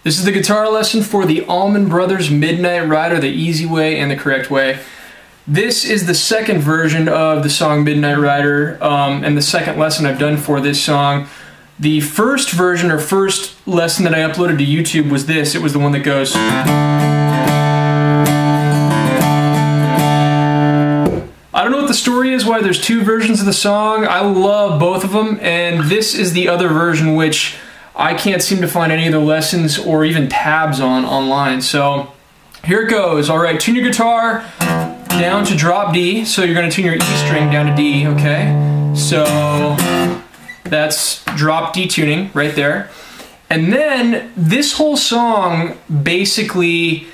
This is the guitar lesson for the Allman Brothers Midnight Rider, the easy way and the correct way. This is the second version of the song Midnight Rider, and the second lesson I've done for this song. The first version or first lesson that I uploaded to YouTube was this. It was the one that goes... I don't know what the story is, why there's two versions of the song. I love both of them, and this is the other version which I can't seem to find any other lessons or even tabs on online. So here it goes. All right, tune your guitar down to drop D. So you're going to tune your E string down to D, okay? So that's drop D tuning right there. And then this whole song basically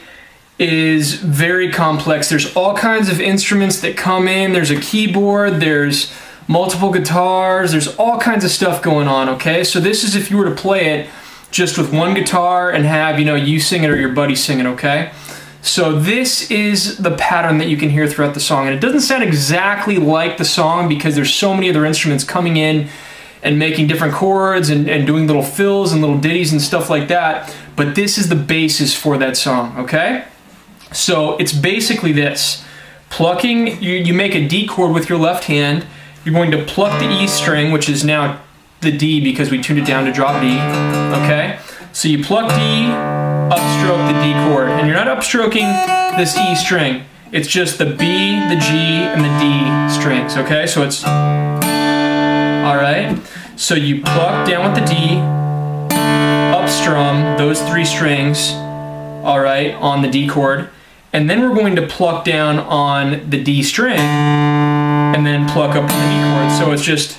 is very complex. There's all kinds of instruments that come in. There's a keyboard, there's multiple guitars, there's all kinds of stuff going on, okay? So this is if you were to play it just with one guitar and have, you sing it or your buddy sing it, okay? So this is the pattern that you can hear throughout the song. And it doesn't sound exactly like the song because there's so many other instruments coming in and making different chords and doing little fills and little ditties and stuff like that. But this is the basis for that song, okay? So it's basically this. Plucking, you make a D chord with your left hand. You're going to pluck the E string, which is now the D because we tuned it down to drop D, okay? So you pluck D, upstroke the D chord, and you're not upstroking this E string. It's just the B, the G, and the D strings, okay? So it's, all right? So you pluck down with the D, upstrum those three strings, all right, on the D chord, and then we're going to pluck down on the D string, and then pluck up the E chord. So it's just...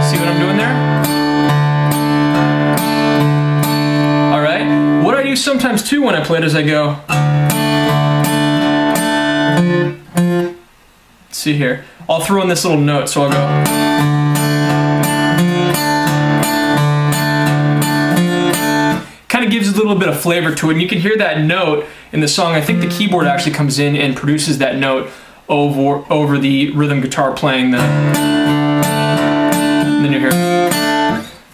See what I'm doing there? Alright. What I do sometimes too when I play it is I go... Let's see here. I'll throw in this little note, so I'll go... Kind of gives a little bit of flavor to it, and you can hear that note in the song. I think the keyboard actually comes in and produces that note over the rhythm guitar playing the... And then you hear...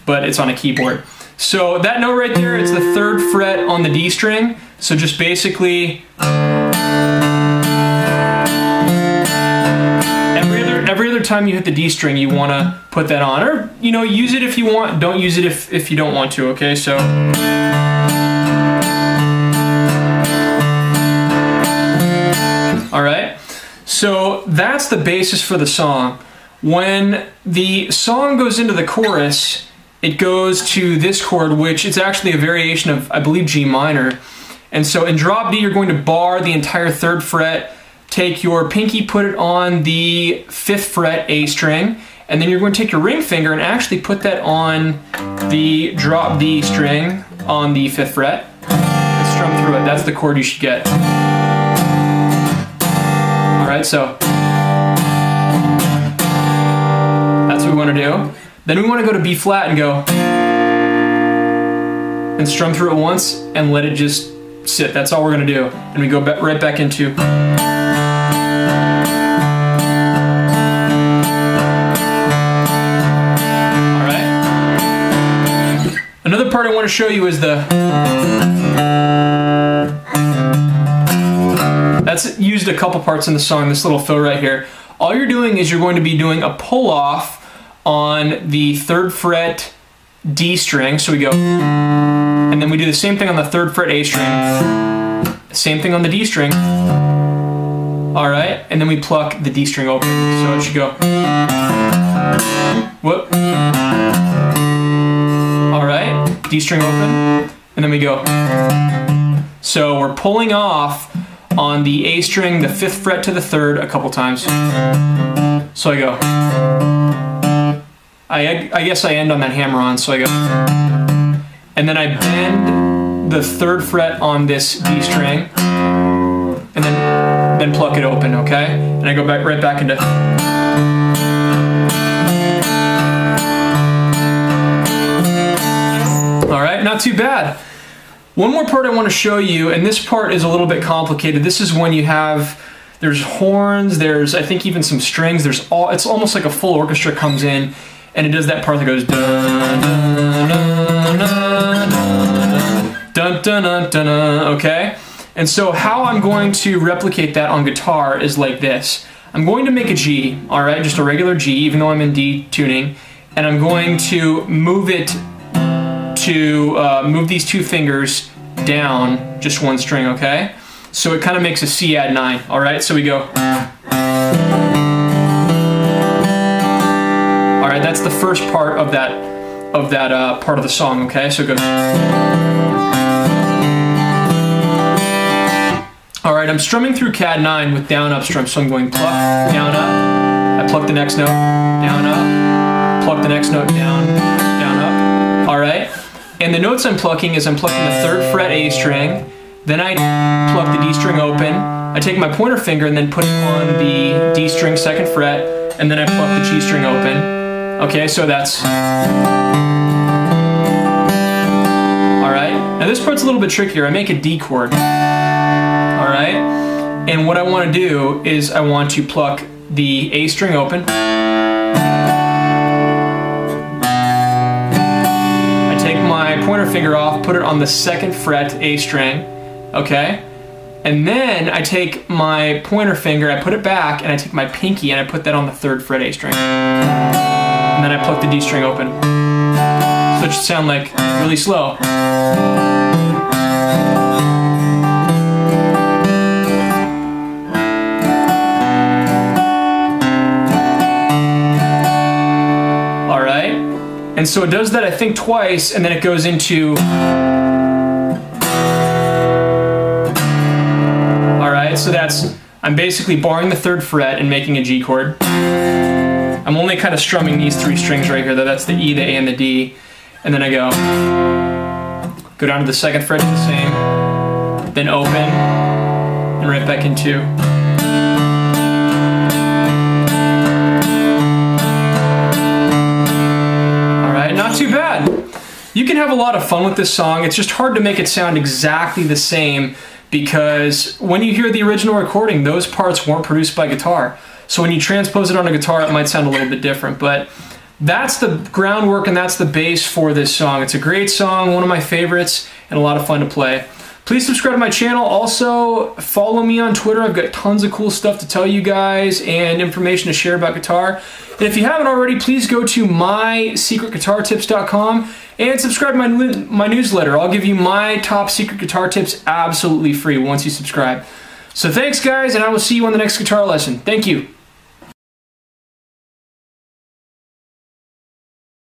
But it's on a keyboard. So that note right there, it's the 3rd fret on the D string. So just basically... Every other time you hit the D string, you want to put that on. Or, use it if you want. Don't use it if you don't want to, okay? So... Alright? So that's the basis for the song. When the song goes into the chorus, it goes to this chord, which is actually a variation of, I believe, G minor. And so in drop D, you're going to bar the entire 3rd fret, take your pinky, put it on the 5th fret A string, and then you're going to take your ring finger and actually put that on the drop D string on the 5th fret and strum through it. That's the chord you should get. Alright, so that's what we want to do. Then we want to go to B flat and go and strum through it once and let it just sit. That's all we're going to do. And we go right back into... Another part I want to show you is the... That's used a couple parts in the song, this little fill right here. All you're doing is you're going to be doing a pull-off on the 3rd fret D string. So we go... And then we do the same thing on the 3rd fret A string. Same thing on the D string. Alright, and then we pluck the D string open. So it should go... Whoop. Alright, D string open, and then we go. So we're pulling off on the A string, the 5th fret to the 3rd a couple times. So I go. I guess I end on that hammer-on, so I go. And then I bend the 3rd fret on this D string, and then pluck it open, okay? And I go right back into... Alright, not too bad. One more part I want to show you, and this part is a little bit complicated. This is when you have There's horns, there's I think even some strings, it's almost like a full orchestra comes in and it does that part that goes dun dun dun dun dun dun dun, okay? And so how I'm going to replicate that on guitar is like this. I'm going to make a G, all right, just a regular G, even though I'm in D tuning, and I'm going to move it to move these two fingers down just one string, okay? So it kind of makes a C add 9, all right? So we go. All right, that's the first part of that part of the song, okay? So it goes. All right, I'm strumming through CAD 9 with down up strum, so I'm going pluck, down up. I pluck the next note, down up. Pluck the next note, down, down up. All right, and the notes I'm plucking is I'm plucking the 3rd fret A string. Then I pluck the D string open. I take my pointer finger and then put it on the D string 2nd fret, and then I pluck the G string open. Okay, so that's. All right, now this part's a little bit trickier. I make a D chord. All right, and what I want to do is I want to pluck the A string open. I take my pointer finger off, put it on the 2nd fret A string, okay? And then I take my pointer finger, I put it back, and I take my pinky and I put that on the 3rd fret A string. And then I pluck the D string open. So it should sound like really slow. And so it does that, I think, twice, and then it goes into. All right, so I'm basically barring the 3rd fret and making a G chord. I'm only kind of strumming these 3 strings right here, though. That's the E, the A, and the D. And then I go down to the 2nd fret, do the same, then open, and right back into. Not too bad. You can have a lot of fun with this song. It's just hard to make it sound exactly the same because when you hear the original recording, those parts weren't produced by guitar. So when you transpose it on a guitar, it might sound a little bit different. But that's the groundwork and that's the base for this song. It's a great song, one of my favorites, and a lot of fun to play. Please subscribe to my channel. Also, follow me on Twitter. I've got tons of cool stuff to tell you guys and information to share about guitar. And if you haven't already, please go to MySecretGuitarTips.com and subscribe to my newsletter. I'll give you my top secret guitar tips absolutely free once you subscribe. So thanks, guys, and I will see you on the next guitar lesson. Thank you.